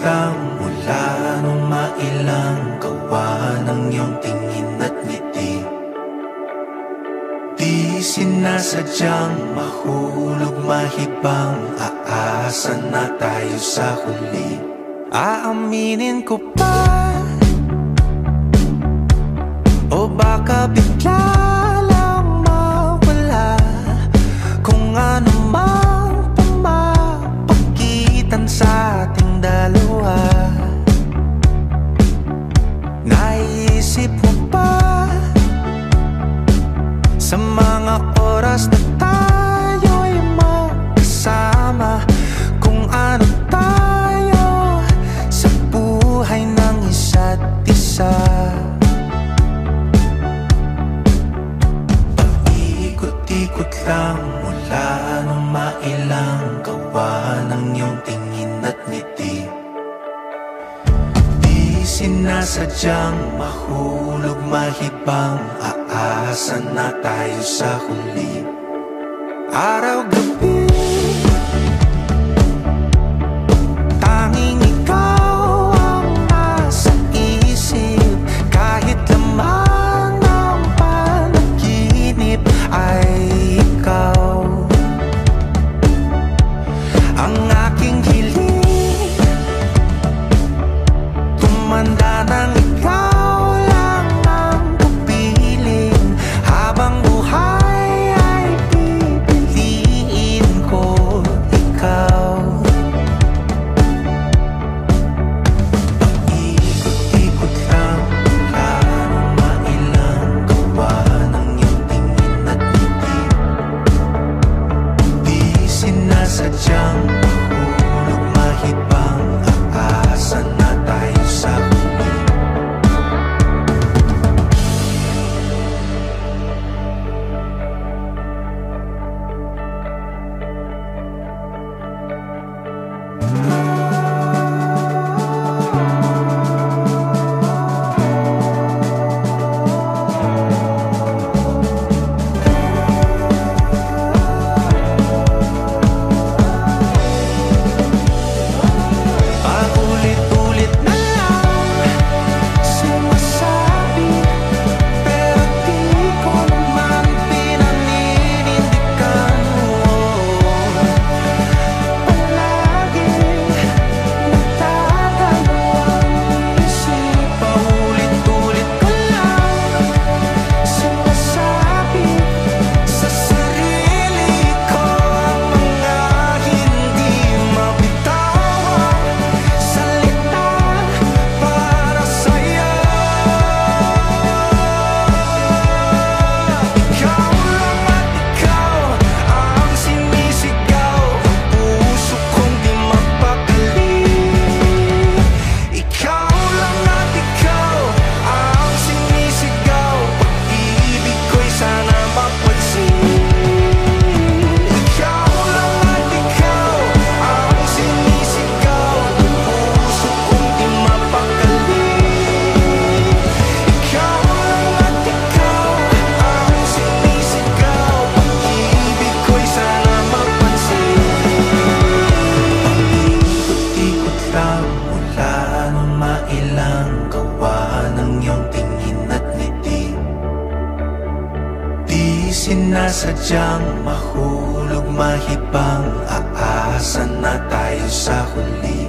lang mula nung mailang gawa ng iyong tingin at ngiti. Di sinasadyang mahulog mahibang, aasa na tayo sa huli. Aaminin ko pa, o baka bigla lang mawala kung ano mang pumapagitan sa ating dalawa. Naisip mo ba sa mga oras na tayo'y magkasama, kung ano tayo sa buhay ng isa't isa? Paikot-ikot lang mula nung mailang gawa ng iyong tingin at ngiti. Di sinasadyang mahulog mahibang, aasa na tayo sa huli. Araw-gabi tanging ikaw ang nasa isip, kahit laman ng panaginip ay ikaw. Ang aking hiling tumanda ng ikaw lang ang kapiling, habang buhay ay pipiliin ko ikaw. Paikot-ikot lang mula nung mailang gawa ng iyong tingin at ngiti. Di sinasadyang mahulog mahibang, aasa na tayo sa huli. Paulit-ulit na lang sinasabi, pero di ko naman pinaninindigan mo. Palaging nagdadalawang isip. Paulit-ulit ko lang sinasabi sa sarili ko ang mga hindi mabitawang salita para sa'yo. Ikaw lang at ikaw ang sinisigaw, ang puso kong di mapakali. Ikaw lang at ikaw ang sinisigaw, pag-ibig ko'y sana mapansin. Ikaw lang at ikaw ang sinisigaw, ang puso kong di mapakali. Ikaw lang at ikaw ang sinisigaw, pag-ibig ko'y sana mapansin. Paikot-ikot lang mula nung mailang gawa ng iyong tingin at ngiti. Di sinasadyang mahulog mahibang, aasa na tayo sa huli.